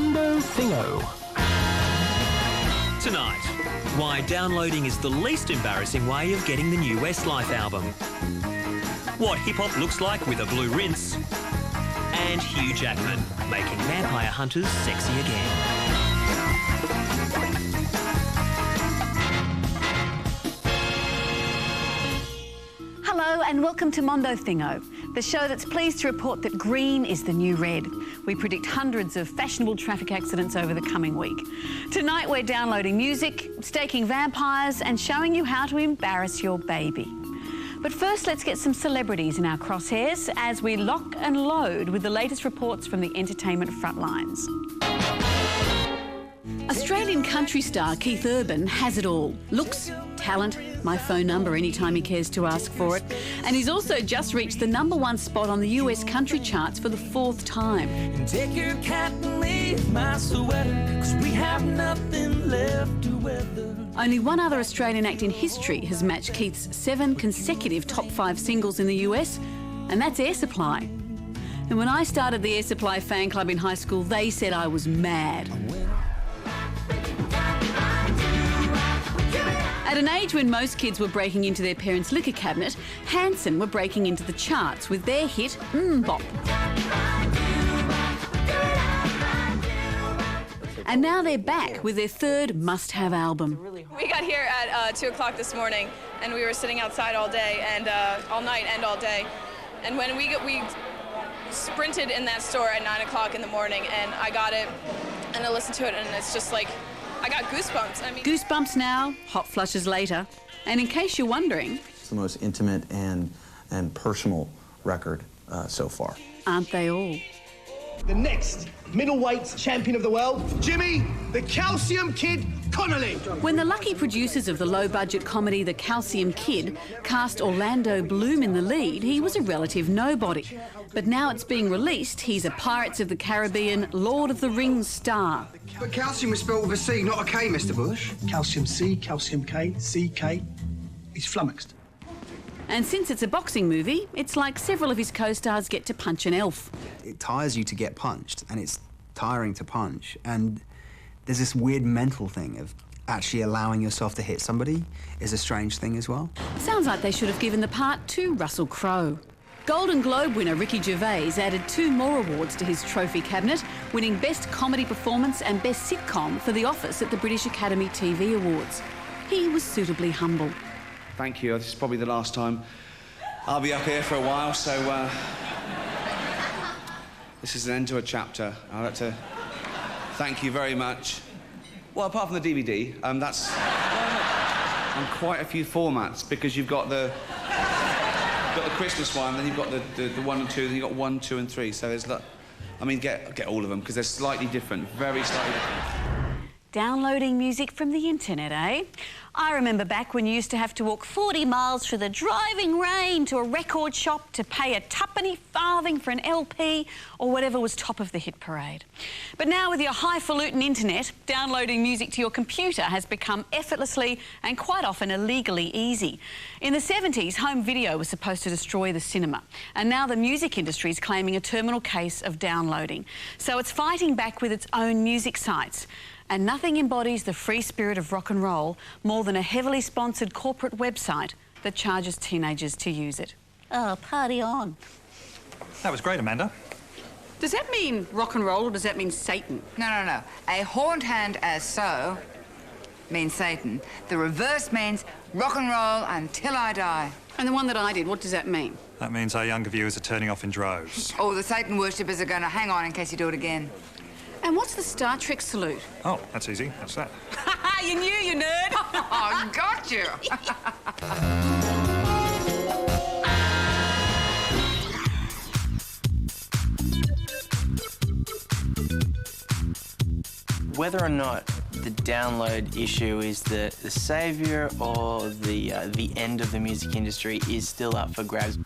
Mondo Thingo. Tonight, why downloading is the least embarrassing way of getting the new Westlife album. What hip-hop looks like with a blue rinse. And Hugh Jackman, making vampire hunters sexy again. Hello and welcome to Mondo Thingo, the show that's pleased to report that green is the new red. We predict hundreds of fashionable traffic accidents over the coming week. Tonight we're downloading music, staking vampires and showing you how to embarrass your baby. But first, let's get some celebrities in our crosshairs as we lock and load with the latest reports from the entertainment frontlines. Australian country star Keith Urban has it all. Looks, talent, my phone number anytime he cares to ask for it. And he's also just reached the #1 spot on the US country charts for the 4th time. And take your cap and leave my sweater, 'cause we have nothing left to weather. Only one other Australian act in history has matched Keith's 7 consecutive top 5 singles in the US, and that's Air Supply. And when I started the Air Supply fan club in high school, they said I was mad. At an age when most kids were breaking into their parents' liquor cabinet, Hanson were breaking into the charts with their hit Bop. And now they're back with their 3rd must-have album. We got here at 2 o'clock this morning, and we were sitting outside all day and all night and all day. And when we sprinted in that store at 9 o'clock in the morning, and I got it, and I listened to it, and it's just like, I got goosebumps. I mean, goosebumps now, hot flushes later. And in case you're wondering, it's the most intimate and personal record so far. Aren't they all? The next middleweight champion of the world, Jimmy, the Calcium Kid Connolly. When the lucky producers of the low-budget comedy The Calcium Kid cast Orlando Bloom in the lead, he was a relative nobody. But now it's being released, he's a Pirates of the Caribbean, Lord of the Rings star. But calcium is spelled with a C, not a K, Mr. Bush. Calcium C, Calcium K, CK. He's flummoxed. And since it's a boxing movie, it's like several of his co-stars get to punch an elf. It tires you to get punched, and it's tiring to punch. And there's this weird mental thing of actually allowing yourself to hit somebody is a strange thing as well. Sounds like they should have given the part to Russell Crowe. Golden Globe winner Ricky Gervais added 2 more awards to his trophy cabinet, winning Best Comedy Performance and Best Sitcom for The Office at the British Academy TV Awards. He was suitably humble. Thank you. This is probably the last time I'll be up here for a while, so this is an end to a chapter. I'd like to thank you very much. Well, apart from the DVD, that's on quite a few formats, because you've got the Christmas one, then you've got the 1 and 2, then you've got 1, 2 and 3. So there's, I mean, get all of them, because they're slightly different, very slightly different. Downloading music from the internet, eh? I remember back when you used to have to walk 40 miles through the driving rain to a record shop to pay a tuppenny farthing for an LP or whatever was top of the hit parade. But now with your highfalutin internet, downloading music to your computer has become effortlessly and quite often illegally easy. In the 70s, home video was supposed to destroy the cinema, and now the music industry is claiming a terminal case of downloading. So it's fighting back with its own music sites. And nothing embodies the free spirit of rock and roll more than a heavily sponsored corporate website that charges teenagers to use it. Oh, party on. That was great, Amanda. Does that mean rock and roll or does that mean Satan? No. A horned hand as so means Satan. The reverse means rock and roll until I die. And the one that I did, what does that mean? That means our younger viewers are turning off in droves. Oh, the Satan worshippers are going to hang on in case you do it again. And what's the Star Trek salute? Oh, that's easy. That's that. You knew, you nerd. Oh, got you. Whether or not the download issue is the saviour or the end of the music industry is still up for grabs.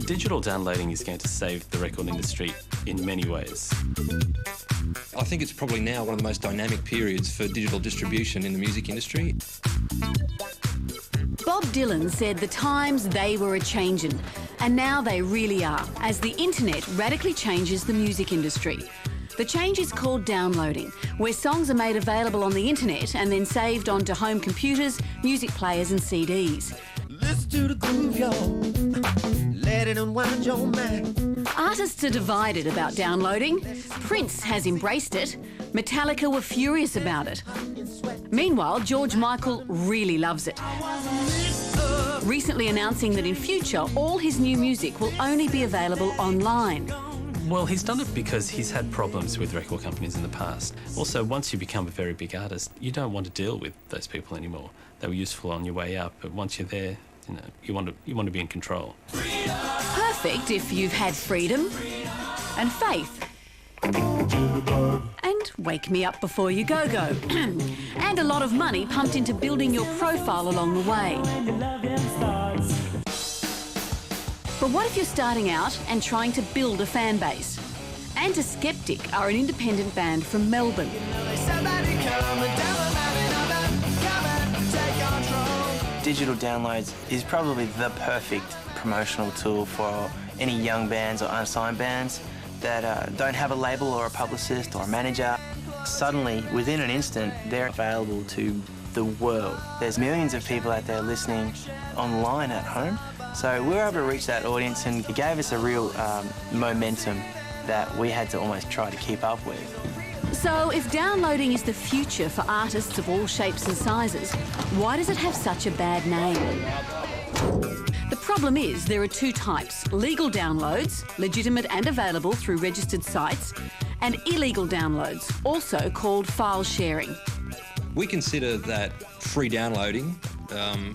Digital downloading is going to save the record industry in many ways. I think it's probably now one of the most dynamic periods for digital distribution in the music industry. Bob Dylan said the times they were a-changin', and now they really are, as the internet radically changes the music industry. The change is called downloading, where songs are made available on the internet and then saved onto home computers, music players and CDs. Listen to the groove, y'all. Let it unwind your mind. Artists are divided about downloading. Prince has embraced it. Metallica were furious about it. Meanwhile, George Michael really loves it, recently announcing that in future all his new music will only be available online. Well, he's done it because he's had problems with record companies in the past. Also, once you become a very big artist, you don't want to deal with those people anymore. They were useful on your way up, but once you're there, you want to be in control. Perfect if you've had freedom and faith. And wake me up before you go-go. And a lot of money pumped into building your profile along the way. But what if you're starting out and trying to build a fan base? Anti-Skeptic are an independent band from Melbourne. Digital downloads is probably the perfect promotional tool for any young bands or unsigned bands that don't have a label or a publicist or a manager. Suddenly, within an instant, they're available to the world. There's millions of people out there listening online at home. So we were able to reach that audience, and it gave us a real momentum that we had to almost try to keep up with. So if downloading is the future for artists of all shapes and sizes, why does it have such a bad name? The problem is there are two types: legal downloads, legitimate and available through registered sites, and illegal downloads, also called file sharing. We consider that free downloading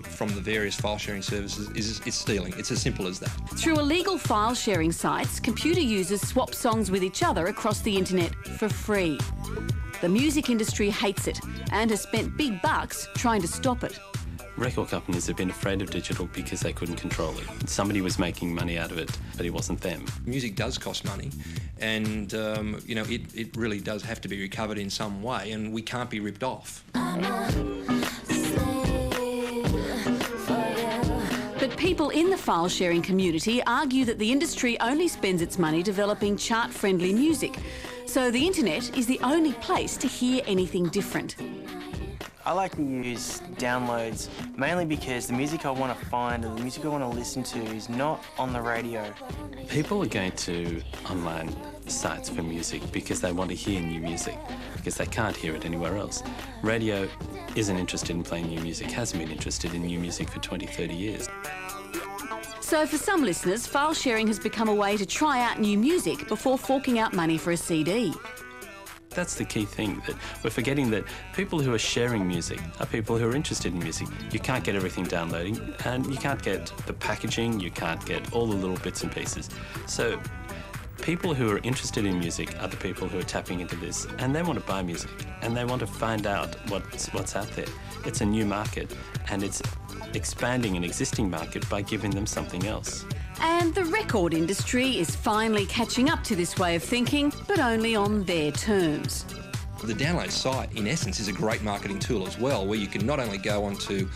from the various file sharing services is stealing. It's as simple as that. Through illegal file sharing sites, computer users swap songs with each other across the internet for free. The music industry hates it and has spent big bucks trying to stop it. Record companies have been afraid of digital because they couldn't control it. Somebody was making money out of it, but it wasn't them. Music does cost money, and you know, it really does have to be recovered in some way, and we can't be ripped off. But people in the file sharing community argue that the industry only spends its money developing chart-friendly music, so the internet is the only place to hear anything different. I like to use downloads mainly because the music I want to find or the music I want to listen to is not on the radio. People are going to online sites for music because they want to hear new music, because they can't hear it anywhere else. Radio isn't interested in playing new music, hasn't been interested in new music for 20, 30 years. So for some listeners, file sharing has become a way to try out new music before forking out money for a CD. That's the key thing, that we're forgetting that people who are sharing music are people who are interested in music. You can't get everything downloading, and you can't get the packaging, you can't get all the little bits and pieces. So people who are interested in music are the people who are tapping into this, and they want to buy music, and they want to find out what's out there. It's a new market, and it's expanding an existing market by giving them something else. And the record industry is finally catching up to this way of thinking, but only on their terms. The download site, in essence, is a great marketing tool as well, where you can not only go on to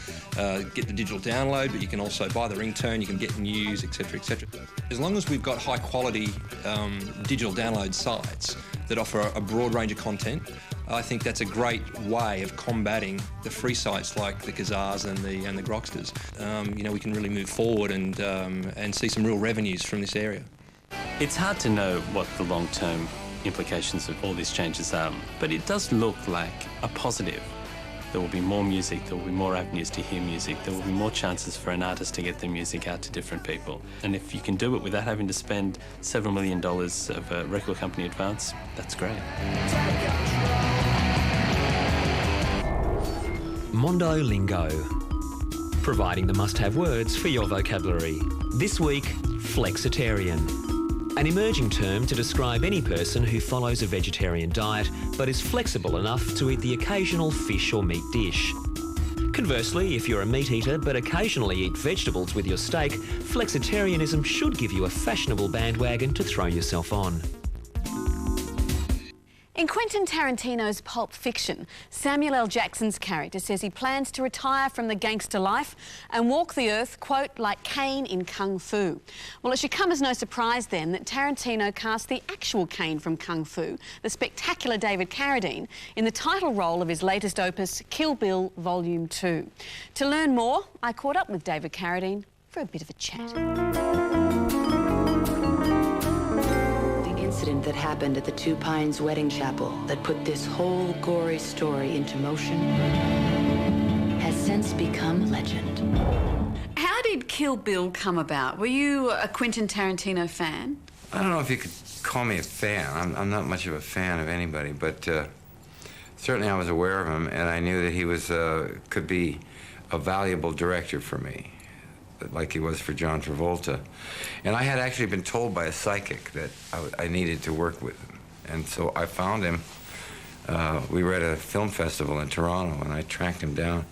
get the digital download, but you can also buy the ringtone, you can get news, etc., etc. As long as we've got high-quality digital download sites that offer a broad range of content, I think that's a great way of combating the free sites like the Kazars and the Groksters. You know, we can really move forward and see some real revenues from this area. It's hard to know what the long-term implications of all these changes are, but it does look like a positive. There will be more music, there will be more avenues to hear music, there will be more chances for an artist to get their music out to different people. And if you can do it without having to spend several $1 million of a record company advance, that's great. Mondo Lingo, providing the must-have words for your vocabulary. This week, flexitarian, an emerging term to describe any person who follows a vegetarian diet but is flexible enough to eat the occasional fish or meat dish. Conversely, if you're a meat eater but occasionally eat vegetables with your steak, flexitarianism should give you a fashionable bandwagon to throw yourself on. In Quentin Tarantino's Pulp Fiction, Samuel L. Jackson's character says he plans to retire from the gangster life and walk the earth, quote, like Kane in Kung Fu. Well, it should come as no surprise then that Tarantino cast the actual Kane from Kung Fu, the spectacular David Carradine, in the title role of his latest opus, Kill Bill Volume 2. To learn more, I caught up with David Carradine for a bit of a chat. Incident that happened at the Two Pines wedding chapel that put this whole gory story into motion has since become legend. How did Kill Bill come about? Were you a Quentin Tarantino fan? I don't know if you could call me a fan. I'm not much of a fan of anybody, but certainly I was aware of him, and I knew that he was could be a valuable director for me, like he was for John Travolta. And I had actually been told by a psychic that I needed to work with him. And so I found him. We were at a film festival in Toronto, and I tracked him down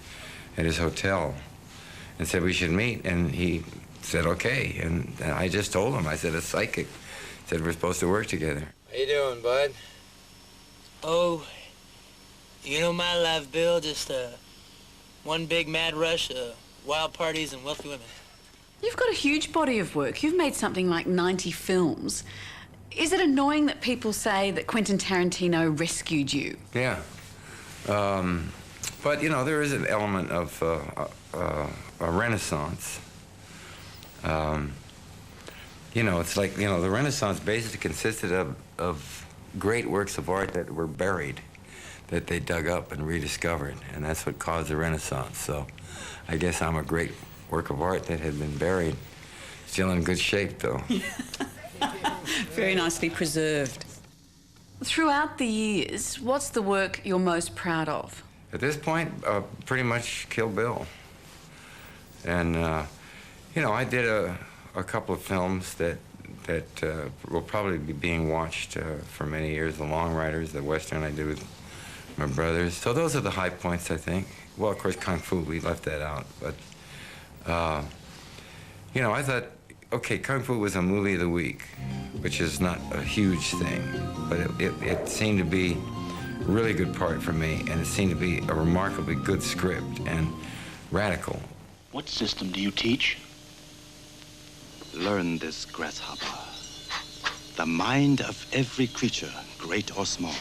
at his hotel and said we should meet. And he said, okay. And I just told him, I said, a psychic said we're supposed to work together. How you doing, bud? Oh, you know my life, Bill, just one big mad rush of wild parties and wealthy women. You've got a huge body of work. You've made something like 90 films. Is it annoying that people say that Quentin Tarantino rescued you? Yeah. But, you know, there is an element of a renaissance. You know, it's like, you know, the Renaissance basically consisted of great works of art that were buried, that they dug up and rediscovered, and that's what caused the Renaissance. So I guess I'm a great work of art that had been buried. Still in good shape, though. Very nicely preserved. Throughout the years, what's the work you're most proud of? At this point, pretty much Kill Bill. And, you know, I did a couple of films that will probably be being watched for many years. The Long Riders, the Western I did with my brothers. So those are the high points, I think. Well, of course, Kung Fu, we left that out. But, you know, I thought, okay, Kung Fu was a movie of the week, which is not a huge thing, but it seemed to be a really good part for me, and it seemed to be a remarkably good script and radical. What system do you teach? Learn this, grasshopper. The mind of every creature, great or small,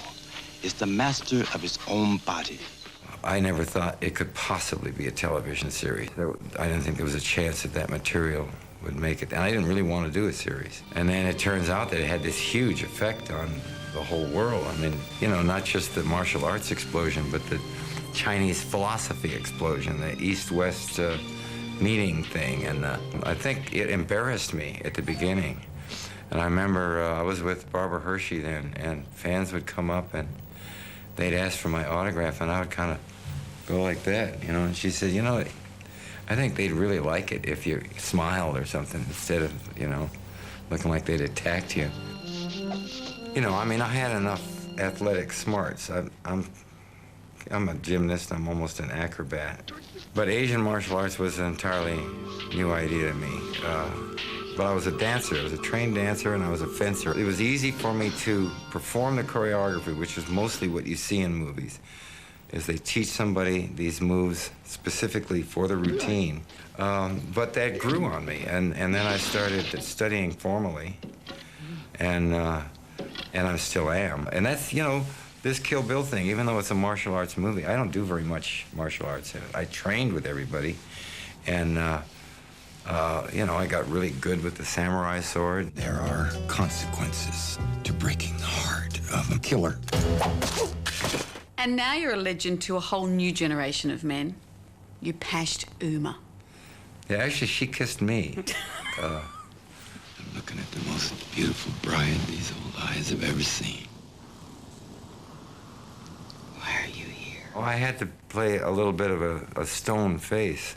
is the master of his own body. I never thought it could possibly be a television series. I didn't think there was a chance that that material would make it. And I didn't really want to do a series. And then it turns out that it had this huge effect on the whole world. I mean, you know, not just the martial arts explosion, but the Chinese philosophy explosion, the East-West meeting thing. And I think it embarrassed me at the beginning. And I remember I was with Barbara Hershey then, and fans would come up and they'd ask for my autograph, and I would kind of go like that, you know. And she said, you know, I think they'd really like it if you smiled or something instead of, you know, looking like they'd attacked you. You know, I mean, I had enough athletic smarts. I'm a gymnast. I'm almost an acrobat. But Asian martial arts was an entirely new idea to me. But I was a dancer. I was a trained dancer, and I was a fencer. It was easy for me to perform the choreography, which is mostly what you see in movies, is they teach somebody these moves specifically for the routine. But that grew on me, and then I started studying formally, and I still am. And that's, you know, this Kill Bill thing, even though it's a martial arts movie, I don't do very much martial arts in it. I trained with everybody, and you know, I got really good with the samurai sword. There are consequences to breaking the heart of a killer. And now you're a legend to a whole new generation of men. You pashed Uma. Yeah, actually, she kissed me. I'm looking at the most beautiful bride these old eyes have ever seen. Why are you here? Well, I had to play a little bit of a stone face,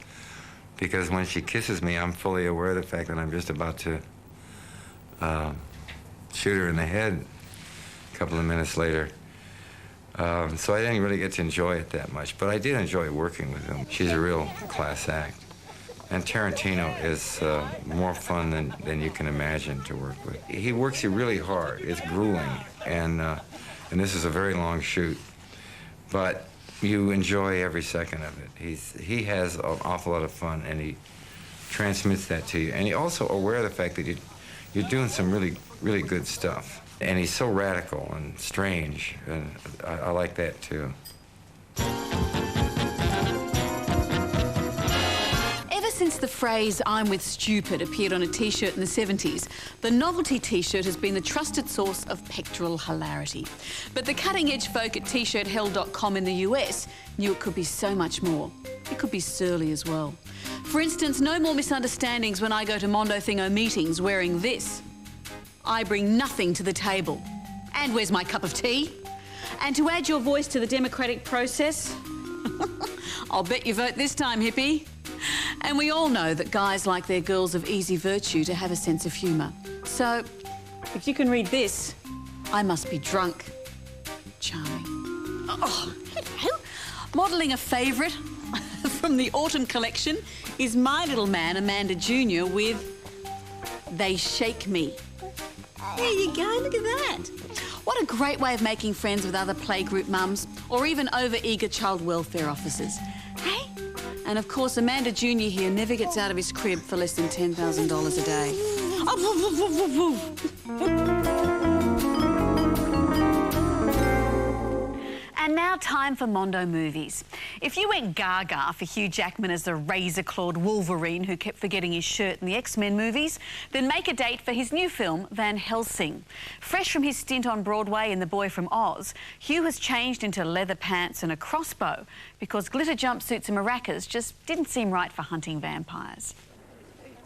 because when she kisses me, I'm fully aware of the fact that I'm just about to shoot her in the head a couple of minutes later. So I didn't really get to enjoy it that much, but I did enjoy working with him. She's a real class act. And Tarantino is more fun than you can imagine to work with. He works you really hard. It's grueling, and And this is a very long shoot, but you enjoy every second of it. He has an awful lot of fun, and he transmits that to you. And he's also aware of the fact that you're doing some really, really good stuff. And he's so radical and strange, and I like that too. Since the phrase "I'm with stupid" appeared on a T-shirt in the 70s, the novelty T-shirt has been the trusted source of pectoral hilarity. But the cutting-edge folk at t-shirthell.com in the US knew it could be so much more. It could be surly as well. For instance, no more misunderstandings when I go to Mondo Thingo meetings wearing this. I bring nothing to the table. And where's my cup of tea? And to add your voice to the democratic process, I'll bet you vote this time, hippie. And we all know that guys like their girls of easy virtue to have a sense of humour. So, if you can read this, I must be drunk. Charming. Oh, hello. Modelling a favourite from the autumn collection is my little man, Amanda Jr. with They Shake Me. There you go, look at that. What a great way of making friends with other playgroup mums or even over-eager child welfare officers. Hey? And of course, Amanda Jr. here never gets out of his crib for less than $10,000 a day. And now time for Mondo movies. If you went gaga for Hugh Jackman as the razor-clawed Wolverine who kept forgetting his shirt in the X-Men movies, then make a date for his new film, Van Helsing. Fresh from his stint on Broadway in The Boy from Oz, Hugh has changed into leather pants and a crossbow because glitter jumpsuits and maracas just didn't seem right for hunting vampires.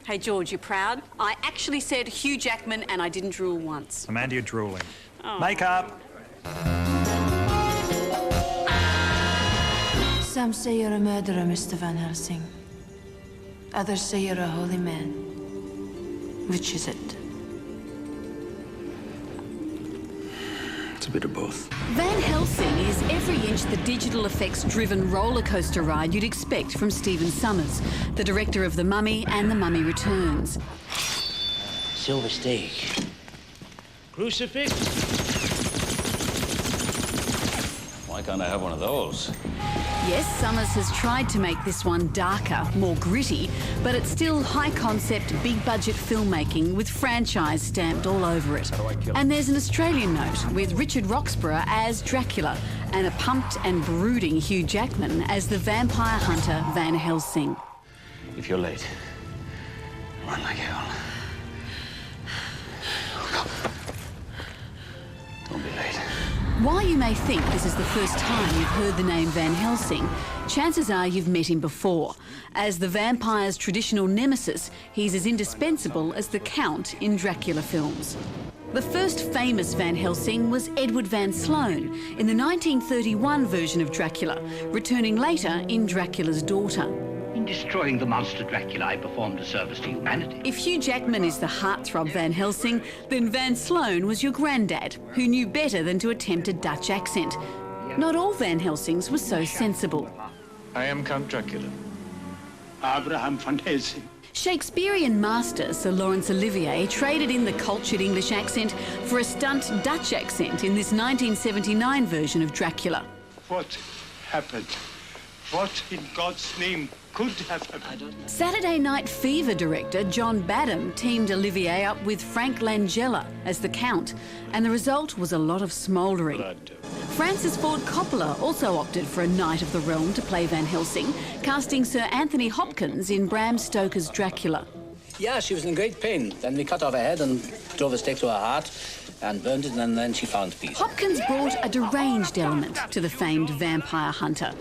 Hey, George, you proud? I actually said Hugh Jackman and I didn't drool once. Amanda, you're drooling. Oh. Makeup! Some say you're a murderer, Mr. Van Helsing. Others say you're a holy man. Which is it? It's a bit of both. Van Helsing is every inch the digital effects-driven roller coaster ride you'd expect from Stephen Sommers, the director of The Mummy and The Mummy Returns. Silver steak. Crucifix? Why can't I have one of those? Yes, Sommers has tried to make this one darker, more gritty, but it's still high-concept, big-budget filmmaking with franchise stamped all over it. And there's an Australian note with Richard Roxburgh as Dracula and a pumped and brooding Hugh Jackman as the vampire hunter Van Helsing. If you're late, run like hell. Don't be late. While you may think this is the first time you've heard the name Van Helsing, chances are you've met him before. As the vampire's traditional nemesis, he's as indispensable as the Count in Dracula films. The first famous Van Helsing was Edward Van Sloan in the 1931 version of Dracula, returning later in Dracula's Daughter. In destroying the monster Dracula, I performed a service to humanity. If Hugh Jackman is the heartthrob Van Helsing, then Van Sloan was your granddad, who knew better than to attempt a Dutch accent. Not all Van Helsings were so sensible. I am Count Dracula. Abraham van Helsing. Shakespearean master Sir Laurence Olivier traded in the cultured English accent for a stunt Dutch accent in this 1979 version of Dracula. What happened? What in God's name could have happened? Saturday Night Fever director John Badham teamed Olivier up with Frank Langella as the Count, and the result was a lot of smouldering. Francis Ford Coppola also opted for a Knight of the Realm to play Van Helsing, casting Sir Anthony Hopkins in Bram Stoker's Dracula. Yeah, she was in great pain. Then we cut off her head and drove a stake to her heart and burned it, and then she found peace. Hopkins brought a deranged element to the famed vampire hunter.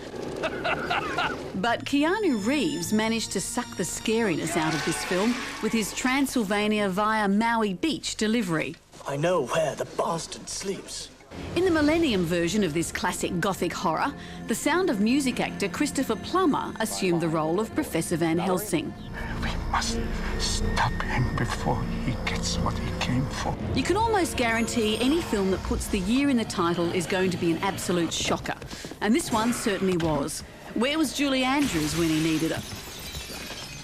But Keanu Reeves managed to suck the scariness out of this film with his Transylvania via Maui Beach delivery. I know where the bastard sleeps. In the Millennium version of this classic Gothic horror, the Sound of Music actor Christopher Plummer assumed the role of Professor Van Helsing. We must stop him before he gets what he came for. You can almost guarantee any film that puts the year in the title is going to be an absolute shocker. And this one certainly was. Where was Julie Andrews when he needed her?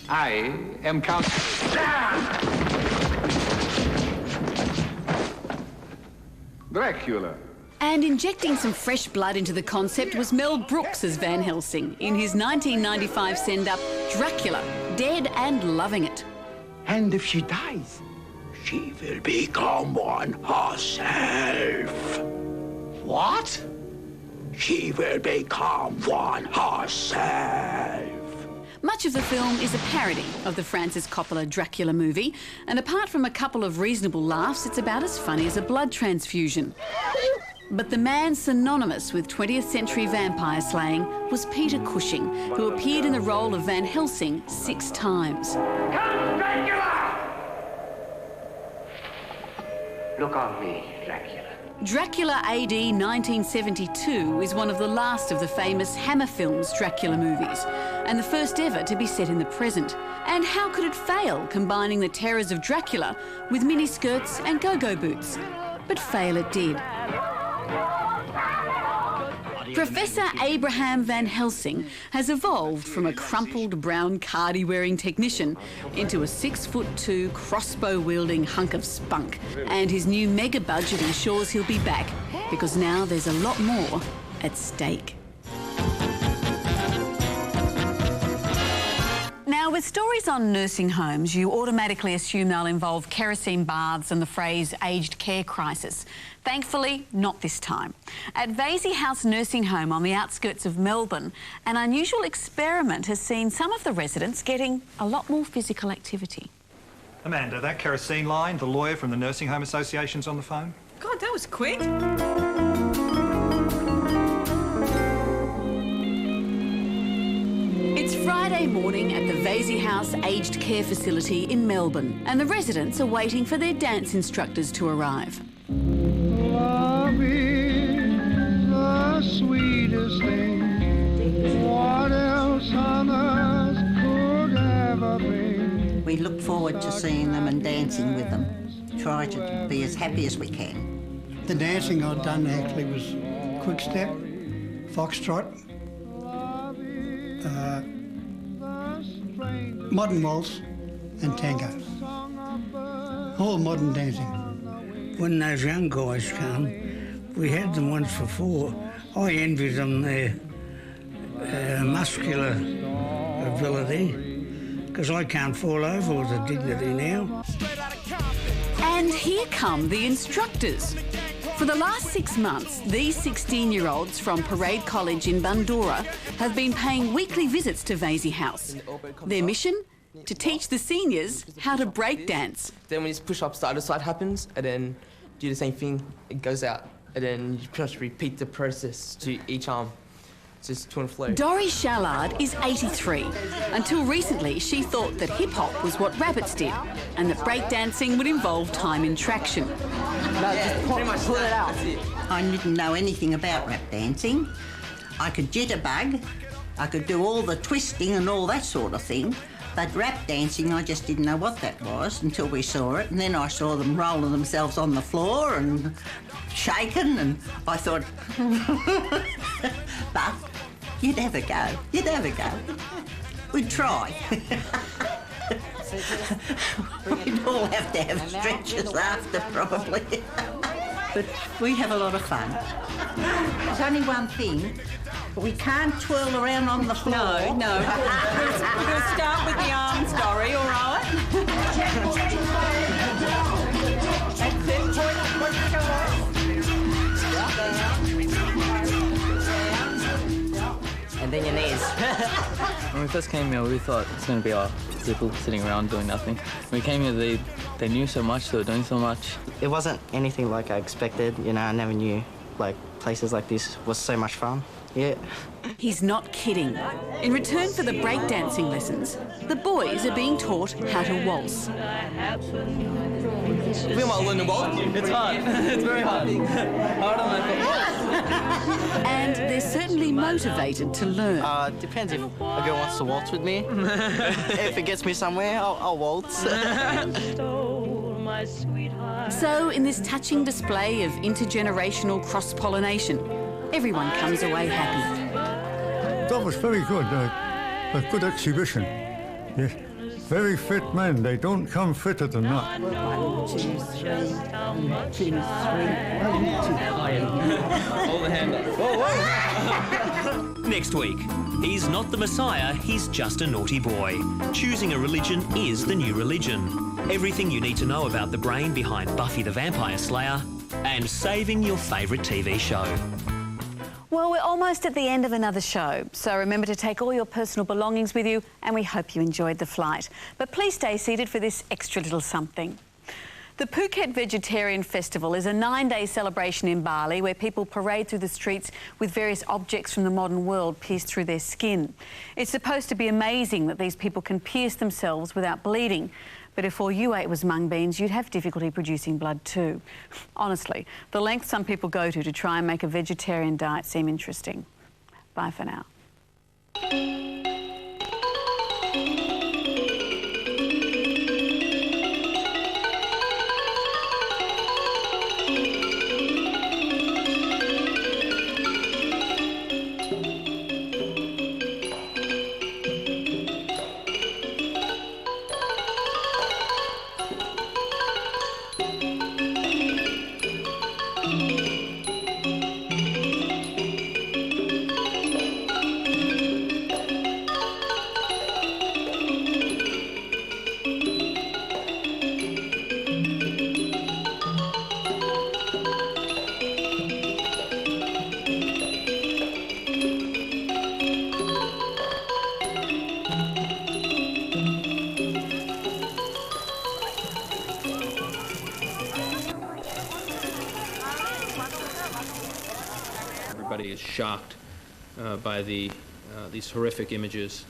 I am Count... Dracula. And injecting some fresh blood into the concept was Mel Brooks as Van Helsing in his 1995 send-up, Dracula, Dead and Loving It. And if she dies, she will become one herself. What? She will become one herself. Much of the film is a parody of the Francis Coppola Dracula movie, and apart from a couple of reasonable laughs, it's about as funny as a blood transfusion. But the man synonymous with 20th century vampire slaying was Peter Cushing, who appeared in the role of Van Helsing 6 times. Come, Dracula! Look on me, Dracula. Dracula AD 1972 is one of the last of the famous Hammer Films Dracula movies, and the first ever to be set in the present. And how could it fail, combining the terrors of Dracula with miniskirts and go-go boots? But fail it did. Professor Abraham Van Helsing has evolved from a crumpled brown cardi-wearing technician into a 6'2" crossbow-wielding hunk of spunk. And his new mega budget ensures he'll be back, because now there's a lot more at stake. Now, with stories on nursing homes, you automatically assume they'll involve kerosene baths and the phrase aged care crisis. Thankfully, not this time. At Vasey House Nursing Home on the outskirts of Melbourne, an unusual experiment has seen some of the residents getting a lot more physical activity. Amanda, that kerosene line, the lawyer from the Nursing Home Association's on the phone. God, that was quick. It's Friday morning at the Vasey House Aged Care Facility in Melbourne, and the residents are waiting for their dance instructors to arrive. Love is the sweetest thing. What else on earth could ever be? We look forward to seeing them and dancing with them. Try to be as happy as we can. The dancing I've done actually was quick step, foxtrot, modern waltz and tango. All modern dancing. When those young guys come, we had them once before. I envied them their muscular ability, because I can't fall over with the dignity now. And here come the instructors. For the last 6 months, these 16-year-olds from Parade College in Bundoora have been paying weekly visits to Vasey House. Their mission? To teach the seniors how to break dance. Then when you push up, side to side happens, and then do the same thing, it goes out, and then you pretty much repeat the process to each arm. Just to and flow. Dory Shallard is 83. Until recently, she thought that hip-hop was what rabbits did, and that breakdancing would involve time in traction. No, just pull it out. I didn't know anything about rap dancing. I could jitterbug, I could do all the twisting and all that sort of thing, but rap dancing, I just didn't know what that was until we saw it, and then I saw them rolling themselves on the floor and shaking, and I thought, but you'd have a go, you'd have a go. We'd try. We'd all have to have stretches after, probably. But we have a lot of fun. There's only one thing. We can't twirl around on the floor. No, no. We'll start with the arms, Dory, all right? And then your knees. When we first came here, we thought it's going to be people sitting around doing nothing. When we came here, they knew so much, they were doing so much. It wasn't anything like I expected, you know, I never knew, like, places like this was so much fun. Yeah. He's not kidding. In return for the breakdancing lessons, the boys are being taught how to waltz. We might learn to waltz. It's hard. It's very hard. Harder than I thought. And they're certainly motivated to learn. Depends if a girl wants to waltz with me. If it gets me somewhere, I'll waltz. So, in this touching display of intergenerational cross-pollination, everyone comes away happy. That was very good. A good exhibition. Yes. Very fit men. They don't come fitter than that. 1, 2, 3, 1, 2, 3, 1, 2. All the hand up. Whoa, whoa! Next week, he's not the Messiah, he's just a naughty boy. Choosing a religion is the new religion. Everything you need to know about the brain behind Buffy the Vampire Slayer and saving your favourite TV show. Well, we're almost at the end of another show, so remember to take all your personal belongings with you, and we hope you enjoyed the flight. But please stay seated for this extra little something. The Phuket Vegetarian Festival is a 9-day celebration in Bali where people parade through the streets with various objects from the modern world pierced through their skin. It's supposed to be amazing that these people can pierce themselves without bleeding. But if all you ate was mung beans, you'd have difficulty producing blood too. Honestly, the length some people go to try and make a vegetarian diet seem interesting. Bye for now. Everybody is shocked by these horrific images.